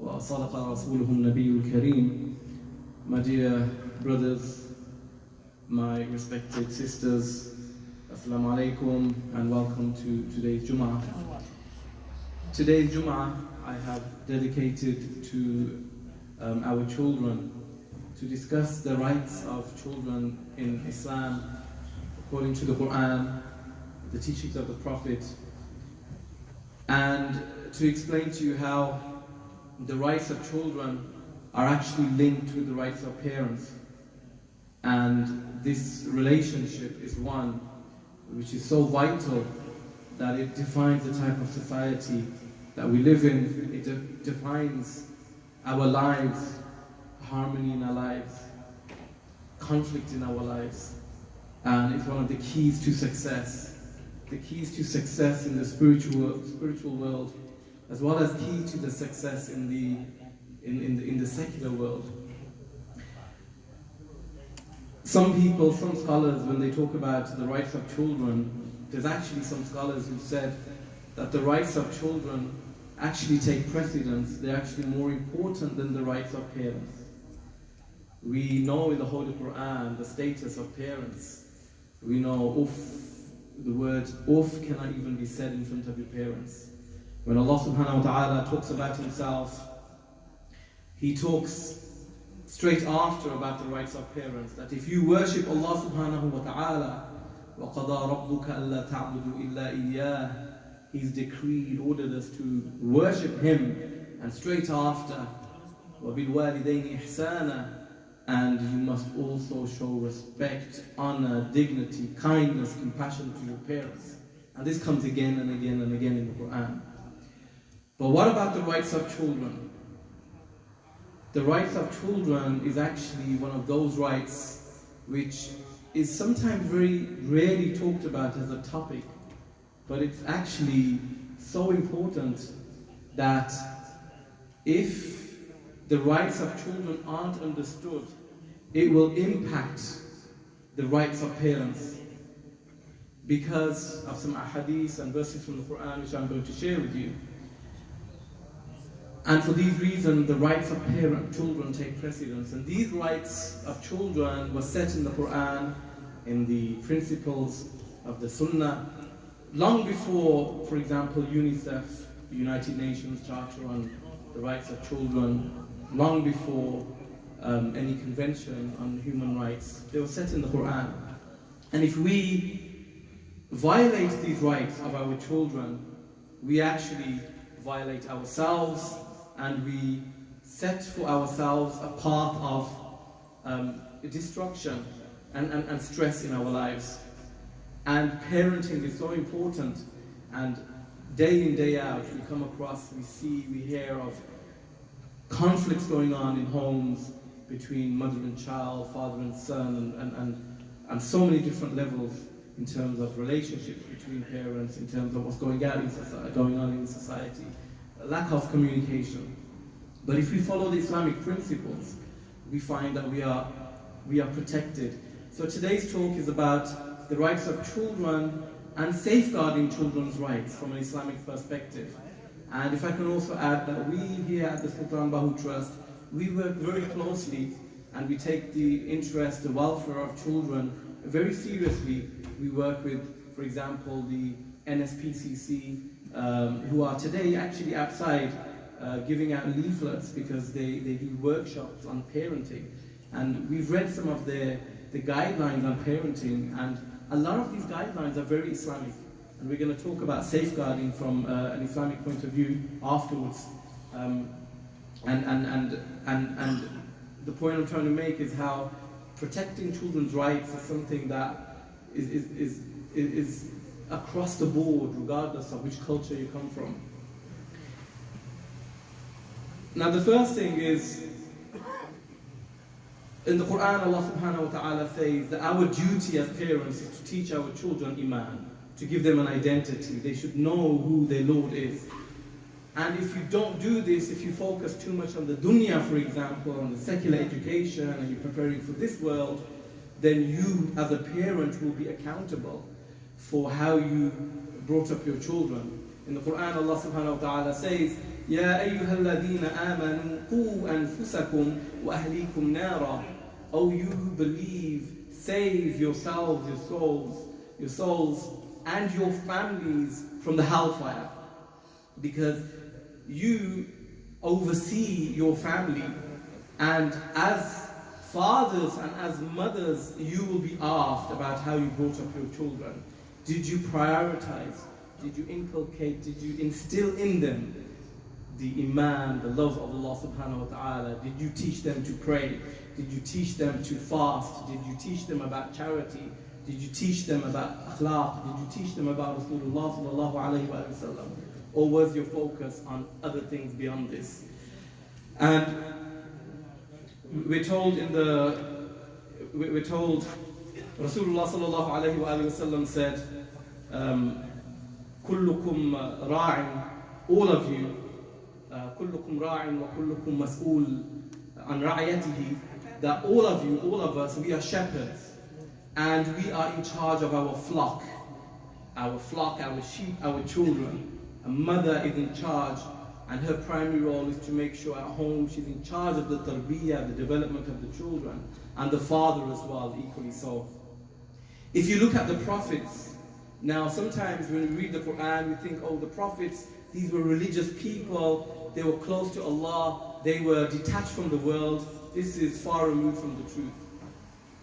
وصدق رسوله النبي الكريم. My dear brothers, my respected sisters, Assalamu alaikum and welcome to today's Jummah. Today's Jummah I have dedicated to our children, to discuss the rights of children in Islam according to the Quran, the teachings of the Prophet, and to explain to you how the rights of children are actually linked with the rights of parents. And this relationship is one which is so vital that it defines the type of society that we live in. It defines our lives, harmony in our lives, conflict in our lives, and it's one of the keys to success. The keys to success in the spiritual world, as well as key to the success in the secular world. Some people, some scholars, when they talk about the rights of children, there's actually some scholars who said that the rights of children actually take precedence. They're actually more important than the rights of parents. We know in the Holy Quran the status of parents. We know the word "uff" cannot even be said in front of your parents. When Allah subhanahu wa ta'ala talks about himself, he talks straight after about the rights of parents, that if you worship Allah subhanahu wa ta'ala, وَقَضَى رَبُّكَ أَلَّا تَعْبُدُوا إِلَّا إِيَّاهُ, He's decreed, ordered us to worship Him, and straight after, وَبِالْوَالِدَيْنِ إِحْسَانًا, and you must also show respect, honor, dignity, kindness, compassion to your parents. And this comes again and again and again in the Quran. But what about the rights of children? The rights of children is actually one of those rights which is sometimes very rarely talked about as a topic, but it's actually so important that if the rights of children aren't understood, it will impact the rights of parents, because of some ahadith and verses from the Quran which I'm going to share with you. And for these reasons, the rights of children take precedence. And these rights of children were set in the Quran, in the principles of the Sunnah, long before, for example, UNICEF, the United Nations Charter on the Rights of Children, long before any convention on human rights. They were set in the Quran. And if we violate these rights of our children, we actually violate ourselves, and we set for ourselves a path of destruction and stress in our lives. And parenting is so important, and day in, day out, we come across, we see, we hear of conflicts going on in homes between mother and child, father and son, and so many different levels in terms of relationships between parents, in terms of what's going on in society, lack of communication. But if we follow the Islamic principles, we find that we are protected. So today's talk is about the rights of children and safeguarding children's rights from an Islamic perspective. And if I can also add that we here at the Sultan Bahu Trust, we work very closely, and we take the interest, the welfare of children very seriously. We work with, for example, the NSPCC, who are today actually outside giving out leaflets because they do workshops on parenting. And we've read some of the guidelines on parenting, and a lot of these guidelines are very Islamic. And we're going to talk about safeguarding from an Islamic point of view afterwards. And the point I'm trying to make is how protecting children's rights is something that is across the board, regardless of which culture you come from. Now, the first thing is, in the Quran, Allah subhanahu wa ta'ala says that our duty as parents is to teach our children Iman, to give them an identity. They should know who their Lord is. And if you don't do this, if you focus too much on the dunya, for example, on the secular education, and you're preparing for this world, then you, as a parent, will be accountable for how you brought up your children. In the Quran, Allah subhanahu wa ta'ala says, يا أيها الذين آمنوا قوا أنفسكم وأهليكم نارا. O you who believe, save yourselves, your souls and your families from the hellfire, because you oversee your family, and as fathers and as mothers you will be asked about how you brought up your children. Did you prioritize? Did you inculcate? Did you instill in them the iman, the love of Allah subhanahu wa ta'ala? Did you teach them to pray? Did you teach them to fast? Did you teach them about charity? Did you teach them about akhlaq? Did you teach them about Rasulullah sallallahu alayhi wa sallam? Or was your focus on other things beyond this? And we're told Rasulullah sallallahu alayhi wa sallam said, kullukum ra'in, all of you, kullukum ra'in wa kullukum mas'ul an ra'yatihi, that all of you, all of us, we are shepherds, and we are in charge of our flock, our sheep, our children. A mother is in charge, and her primary role is to make sure at home she's in charge of the tarbiyah, the development of the children, and the father as well, equally so. If you look at the prophets, now sometimes when we read the Quran, we think, oh, the prophets, these were religious people, they were close to Allah, they were detached from the world. This is far removed from the truth.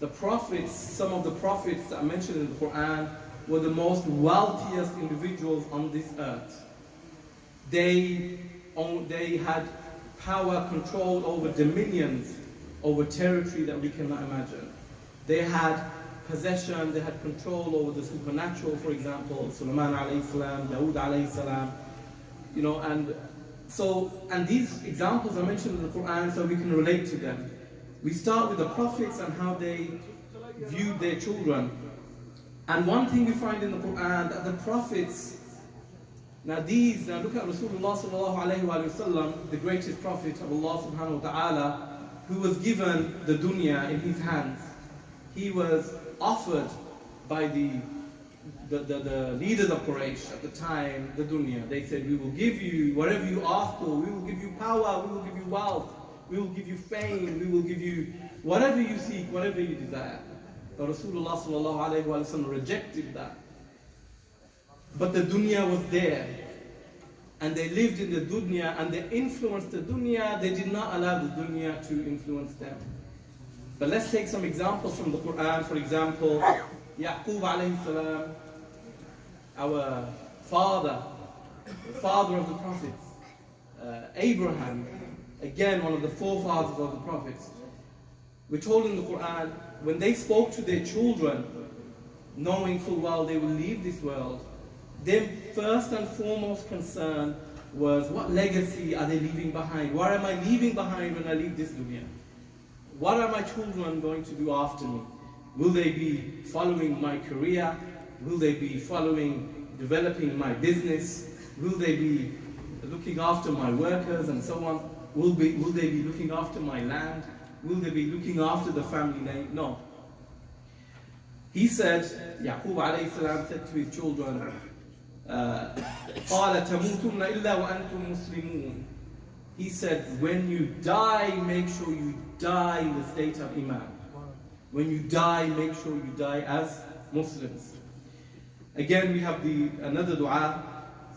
The prophets, some of the prophets that are mentioned in the Quran, were the most wealthiest individuals on this earth. They had power, control over dominions, over territory that we cannot imagine. They had possession, they had control over the supernatural, for example, Sulaiman alayhi salam, Dawood alayhi salam, and these examples are mentioned in the Quran so we can relate to them. We start with the prophets and how they viewed their children. And one thing we find in the Quran, that the prophets, now look at Rasulullah sallallahu alayhi wa sallam, the greatest prophet of Allah subhanahu wa ta'ala, who was given the dunya in his hands. He was offered by the leaders of Quraysh at the time, the dunya. They said, we will give you whatever you ask for, we will give you power, we will give you wealth, we will give you fame, we will give you whatever you seek, whatever you desire. But Rasulullah sallallahu alayhi wa sallam rejected that. But the dunya was there, and they lived in the dunya, and they influenced the dunya. They did not allow the dunya to influence them. But let's take some examples from the Quran. For example, Yaqub alayhi salam, our father, the father of the prophets. Abraham, again one of the forefathers of the prophets. We're told in the Quran, when they spoke to their children, knowing full well they will leave this world, their first and foremost concern was, what legacy are they leaving behind? What am I leaving behind when I leave this dunya? What are my children going to do after me? Will they be following my career? Will they be developing my business? Will they be looking after my workers and so on? Will they be looking after my land? Will they be looking after the family name? No. He said, Yaqub alayhi salam said to his children, قَالَ تَمُوتُنَّ إِلَّا وَأَنْتُمْ مُسْلِمُونَ. He said, when you die, make sure you die in the state of Iman. When you die, make sure you die as Muslims. Again, we have another dua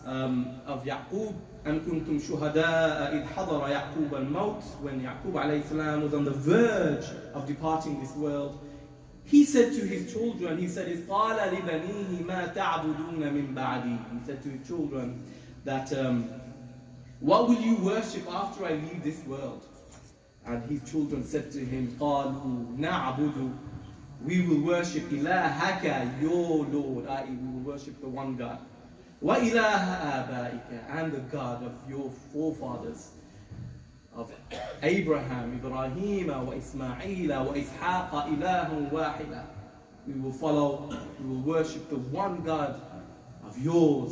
of Yaqub, أَن كُنْتُمْ شُهَدَاءَ إِذْ حَضَرَ يَعْقُوبَ الْمَوْتِ. When Yaqub alayhi salam was on the verge of departing this world, he said to his children, he said, قَالَ لِبَنِيهِ مَا تَعْبُدُونَ مِن بَعْدِي. He said to his children that, what will you worship after I leave this world? And his children said to him, قَالُوا نَعْبُدُ. We will worship إِلَهَكَ, your Lord, i.e. we will worship the one God. وَإِلَهَ آبَائِكَ, and the God of your forefathers, of Abraham, Ibrahim, وإسماعيل وإسحاق إله واحدا. We will worship the one God of yours,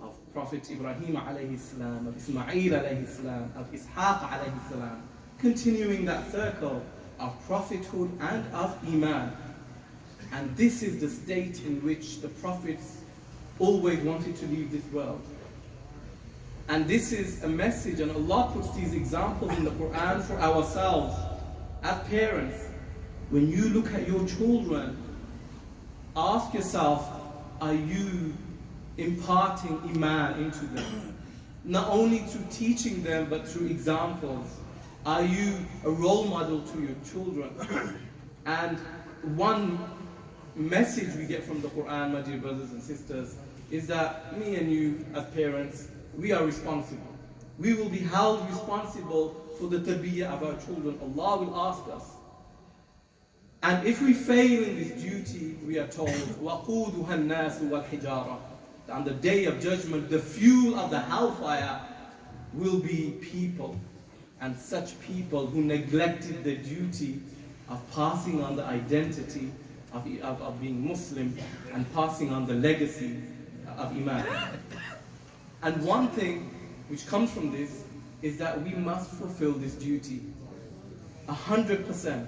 of Prophet Ibrahim alayhi salam, of Ismail alayhi salam, of Ishaq alayhi salam. Continuing that circle of prophethood and of Iman. And this is the state in which the prophets always wanted to leave this world. And this is a message, and Allah puts these examples in the Quran for ourselves. As parents, when you look at your children, ask yourself, are you imparting Iman into them? Not only through teaching them, but through examples. Are you a role model to your children? And one message we get from the Quran, my dear brothers and sisters, is that me and you as parents, we are responsible. We will be held responsible for the tarbiyah of our children. Allah will ask us. And if we fail in this duty, we are told, وَقُودُهَا النَّاسُ وَالْحِجَارَةُ. On the day of judgment, the fuel of the hellfire will be people. And such people who neglected the duty of passing on the identity of being Muslim and passing on the legacy of Iman. And one thing which comes from this is that we must fulfill this duty 100%.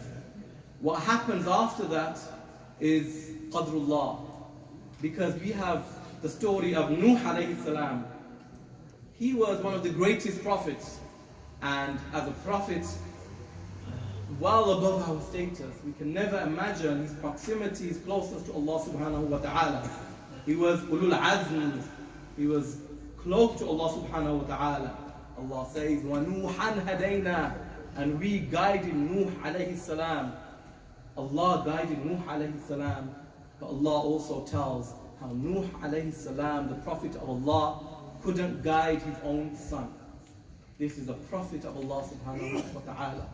What happens after that is qadrullah, because we have the story of Nuh alayhi salam. He was one of the greatest prophets, and as a prophet, well above our status. We can never imagine his proximity, his closeness to Allah subhanahu wa ta'ala. He was ulul azm, he was close to Allah subhanahu wa ta'ala. Allah says, وَنُوحًا هَدَيْنَا, and we guided Nuh alayhi salam. Allah guided Nuh alayhi salam, but Allah also tells how Nuh alayhi salam, the prophet of Allah, couldn't guide his own son. This is a prophet of Allah subhanahu wa ta'ala,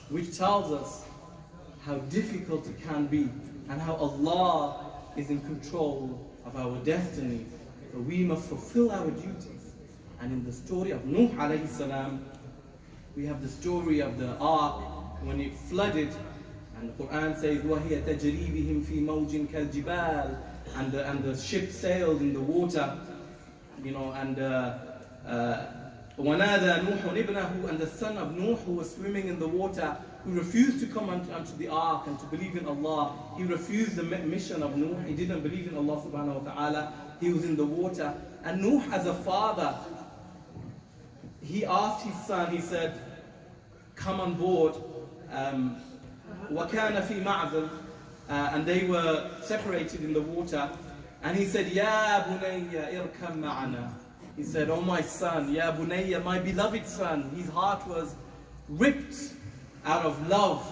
which tells us how difficult it can be and how Allah is in control of our destiny. So we must fulfill our duties. And in the story of Nuh alayhi salam, we have the story of the ark when it flooded, and the Quran says, وَهِيَ تَجْرِي بِهِمْ فِي مَوْجٍ كَالْجِبَالِ, and the ship sailed in the water, and وَنَادَى نُوحٌ ابْنَهُ, and the son of Nuh who was swimming in the water, who refused to come onto the ark and to believe in Allah. He refused the mission of Nuh. He didn't believe in Allah subhanahu wa ta'ala. He was in the water. And Nuh, as a father, he asked his son, he said, come on board. وَكَانَ فِي مَعْزَلٍ, and they were separated in the water. And he said, يَا بُنَيَّ إِرْكَمْ مَعَنَا. He said, oh my son, Ya Bunayya, my beloved son. His heart was ripped out of love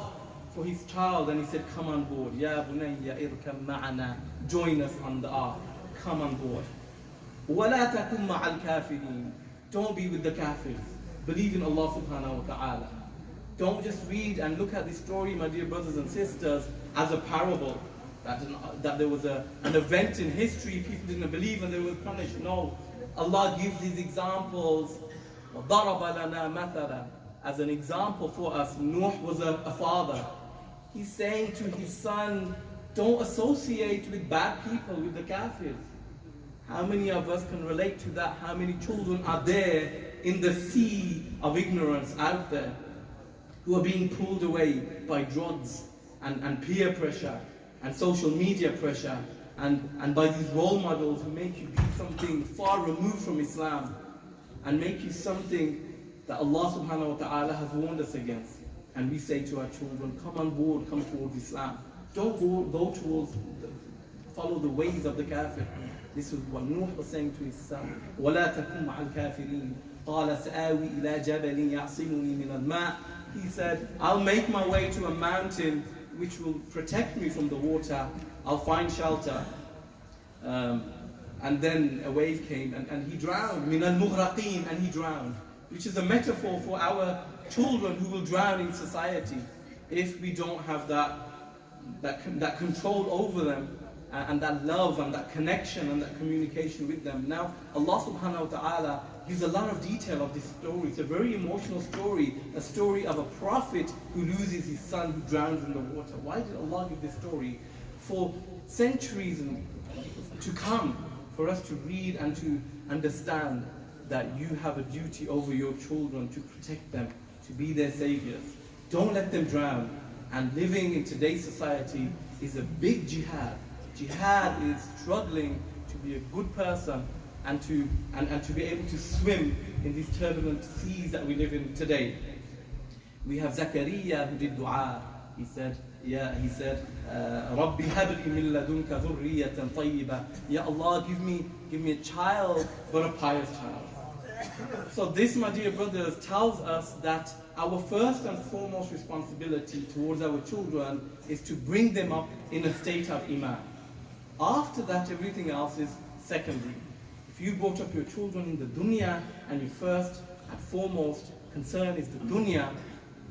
for his child, and he said, come on board. Ya Bunayya irkam ma'ana, join us on the ark, come on board. وَلَا تَكُمْ مَعَ الْكَافِرِينَ, don't be with the kafirs. Believe in Allah subhanahu wa ta'ala. Don't just read and look at this story, my dear brothers and sisters, as a parable. That there was an event in history, people didn't believe and they were punished. No. Allah gives these examples. وَضَرَبَ لَنَا مَثَلًا, as an example for us. Nuh was a father. He's saying to his son, don't associate with bad people, with the kafirs. How many of us can relate to that? How many children are there in the sea of ignorance out there, who are being pulled away by drugs and peer pressure and social media pressure, and by these role models who make you be something far removed from Islam and make you something that Allah subhanahu wa ta'ala has warned us against. And we say to our children, come on board, come towards Islam. Don't go towards, follow the ways of the kafir. This is what Nuh was saying to his son. وَلَا تَكُمْ مَعَ الْكَافِرِينَ قَالَ سَآوِي إِلَى جَبَلٍ يَعْصِمُنِي مِنَ الْمَاءِ. He said, I'll make my way to a mountain which will protect me from the water. I'll find shelter. And then a wave came and he drowned. مِنَ الْمُغْرَقِينَ, and he drowned. Which is a metaphor for our children who will drown in society if we don't have that control over them, and that love and that connection and that communication with them. Now, Allah subhanahu wa ta'ala gives a lot of detail of this story. It's a very emotional story, a story of a prophet who loses his son, who drowns in the water. Why did Allah give this story? For centuries to come, for us to read and to understand that you have a duty over your children to protect them, to be their saviors. Don't let them drown. And living in today's society is a big jihad. Jihad is struggling to be a good person, and to be able to swim in these turbulent seas that we live in today. We have Zakaria who did dua. He said, Rabbi habli min ladunka dhurriyatan tayyiba. Ya Allah, give me a child, but a pious child. So this, my dear brothers, tells us that our first and foremost responsibility towards our children is to bring them up in a state of iman. After that, everything else is secondary. If you brought up your children in the dunya and your first and foremost concern is the dunya,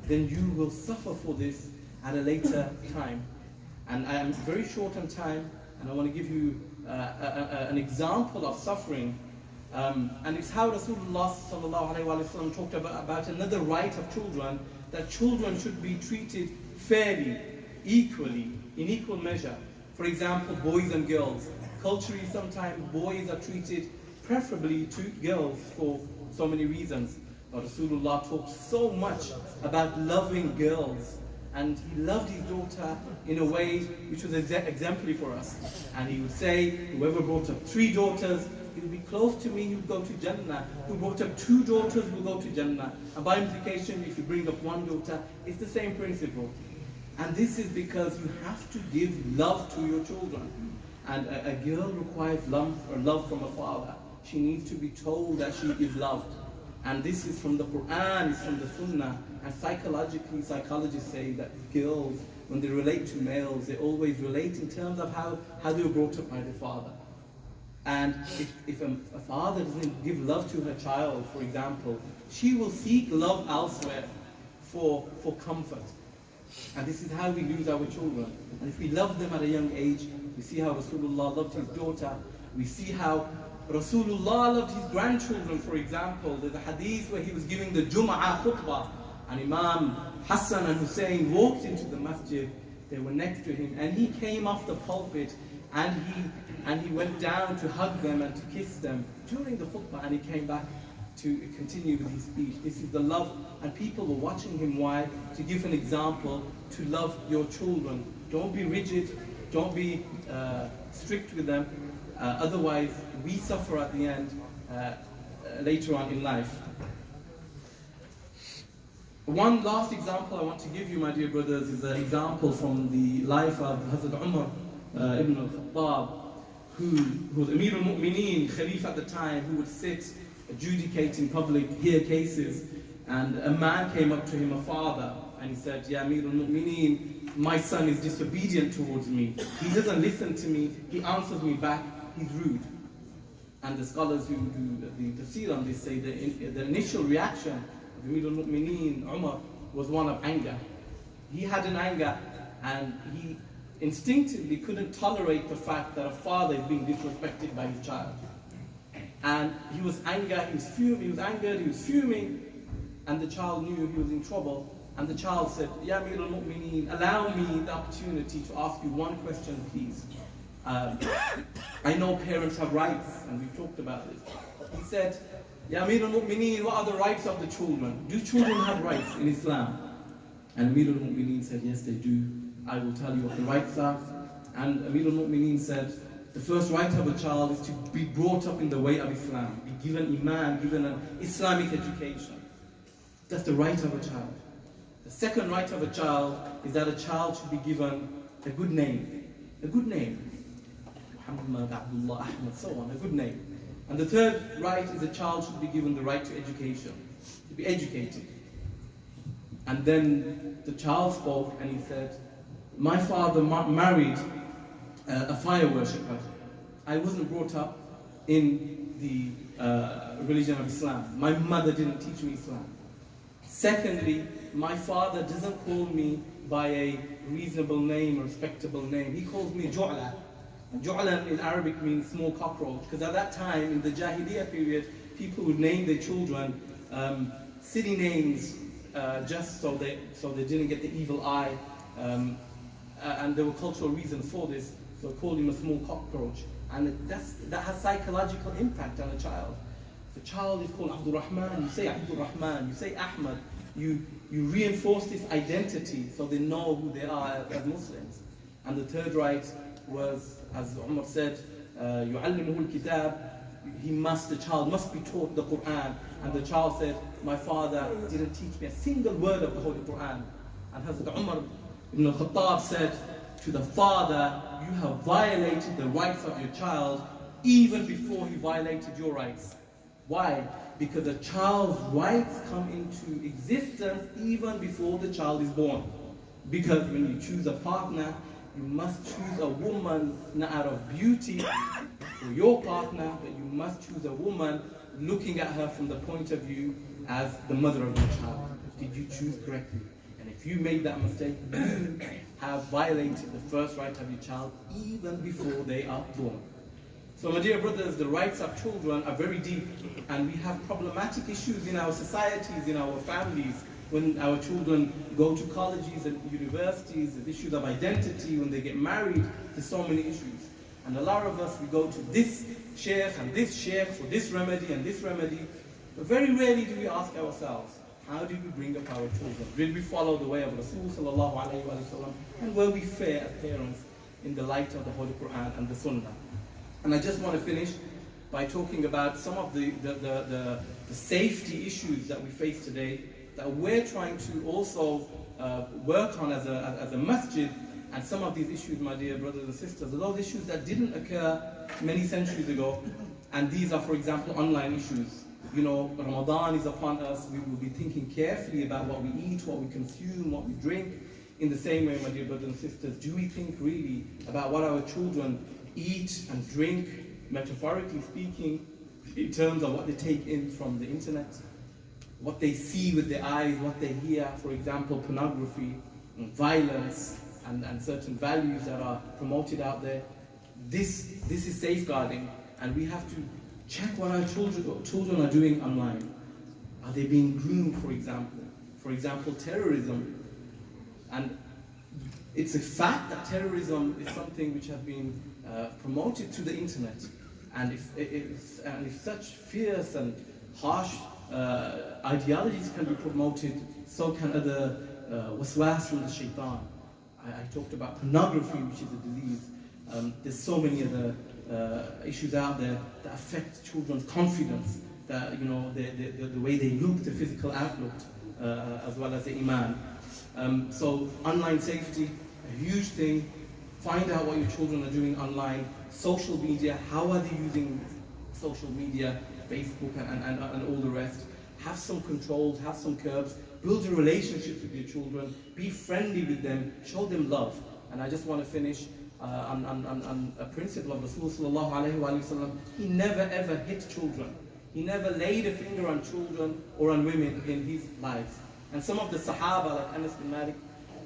then you will suffer for this at a later time. And I am very short on time, and I want to give you an example of suffering. And it's how Rasulullah ﷺ talked about another right of children, that children should be treated fairly, equally, in equal measure. For example, boys and girls. Culturally, sometimes boys are treated preferably to girls for so many reasons. But Rasulullah talked so much about loving girls, and he loved his daughter in a way which was exemplary for us. And he would say, whoever brought up 3 daughters, he would be close to me, he would go to Jannah. Who brought up 2 daughters will go to Jannah. And by implication, if you bring up 1 daughter, it's the same principle. And this is because you have to give love to your children. And a girl requires love from a father. She needs to be told that she is loved. And this is from the Quran, it's from the Sunnah. And psychologically, psychologists say that girls, when they relate to males, they always relate in terms of how they were brought up by their father. And if a father doesn't give love to her child, for example, she will seek love elsewhere for comfort. And this is how we lose our children. And if we love them at a young age, we see how Rasulullah loved his daughter. We see how Rasulullah loved his grandchildren, for example. There's a hadith where he was giving the Jummah Khutbah, and Imam Hassan and Hussein walked into the masjid. They were next to him, and he came off the pulpit, and he went down to hug them and to kiss them during the khutbah, and he came back to continue with his speech. This is the love, and people were watching him. Why? To give an example, to love your children. Don't be rigid, don't be strict with them, otherwise we suffer at the end, later on in life. One last example I want to give you, my dear brothers, is an example from the life of Hazrat Umar ibn al-Khattab, who was Amir al-Mu'mineen, Khalif at the time, who would sit, adjudicate in public, hear cases. And a man came up to him, a father, and he said, Ya Amir al-Mu'mineen, my son is disobedient towards me. He doesn't listen to me, he answers me back, he's rude. And the scholars who do the tafsir on this say the initial reaction of Amir al-Mu'mineen, Umar, was one of anger. He had an anger, and he instinctively couldn't tolerate the fact that a father is being disrespected by his child. And he was angered, he was fuming, and the child knew he was in trouble. And the child said, Ya Amir al-Mu'mineen, allow me the opportunity to ask you one question, please. I know parents have rights, and we've talked about this. He said, Ya Amir al-Mu'mineen, what are the rights of the children? Do children have rights in Islam? And Amir al-Mu'mineen said, yes, they do. I will tell you what the rights are. And Amir al-Mu'mineen said, the first right of a child is to be brought up in the way of Islam, be given iman, given an Islamic education. That's the right of a child. The second right of a child is that a child should be given a good name. A good name. Muhammad, Abdullah, Ahmad, so on, a good name. And the third right is a child should be given the right to education, to be educated. And then the child spoke and he said, my father married a fire worshipper. I wasn't brought up in the religion of Islam. My mother didn't teach me Islam. Secondly, my father doesn't call me by a reasonable name or respectable name. He calls me Ju'la. Ju'la in Arabic means small cockroach, because at that time, in the Jahiliyyah period, people would name their children silly names just so they didn't get the evil eye. And there were cultural reasons for this, so called him a small cockroach. And that has psychological impact on a child. If a child is called Abdul Rahman, you say Abdul Rahman, you say Ahmad, you reinforce this identity so they know who they are as Muslims. And the third right was, as Umar said, يُعَلِّمُهُ الْكِتَابِ the child must be taught the Quran. And the child said, my father didn't teach me a single word of the Holy Quran. And Hazrat Umar ibn al-Khattab said to the father, you have violated the rights of your child even before he violated your rights. Why? Because a child's rights come into existence even before the child is born. Because when you choose a partner, you must choose a woman not out of beauty for your partner, but you must choose a woman looking at her from the point of view as the mother of your child. Did you choose correctly? And if you made that mistake, you have violated the first right of your child even before they are born. So my dear brothers, the rights of children are very deep, and we have problematic issues in our societies, in our families. When our children go to colleges and universities, there's issues of identity. When they get married, there's so many issues. And a lot of us, we go to this sheikh for this remedy and this remedy. But very rarely do we ask ourselves, how did we bring up our children? Did we follow the way of Rasul sallallahu alayhi wa sallam? And were we fair as parents in the light of the Holy Quran and the Sunnah? And I just want to finish by talking about some of the safety issues that we face today, that we're trying to also work on as a masjid. And some of these issues, my dear brothers and sisters, are those issues that didn't occur many centuries ago. And these are, for example, online issues. You know, Ramadan is upon us. We will be thinking carefully about what we eat, what we consume, what we drink. In the same way, my dear brothers and sisters, do we think really about what our children eat and drink, metaphorically speaking, in terms of what they take in from the internet, what they see with their eyes, what they hear, for example, pornography, and violence, and certain values that are promoted out there. This is safeguarding, and we have to check what our children are doing online. Are they being groomed, for example? For example, terrorism. And it's a fact that terrorism is something which has been promoted to the internet. And if such fierce and harsh ideologies can be promoted, so can other waswas from the shaitan. I talked about pornography, which is a disease. There's so many other issues out there that affect children's confidence, that, you know, the way they look, the physical outlook, as well as the iman. So online safety, a huge thing. Find out what your children are doing online. Social media, how are they using social media, Facebook and all the rest. Have some controls, have some curbs. Build a relationship with your children. Be friendly with them. Show them love. And I just want to finish on a principle of Rasul sallallahu alayhi wa sallam. He never ever hit children. He never laid a finger on children or on women in his life. And some of the Sahaba, like Anas bin Malik,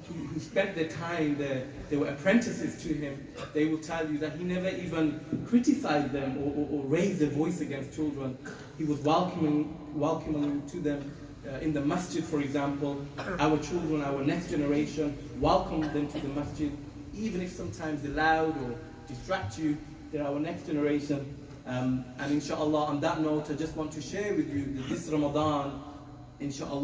who spent their time there, they were apprentices to him, they will tell you that he never even criticized them or raised their voice against children. He was welcoming to them in the masjid, for example. Our children, our next generation, welcome them to the masjid, even if sometimes they're loud or distract you. They're our next generation. And inshallah, on that note, I just want to share with you that this Ramadan, inshallah,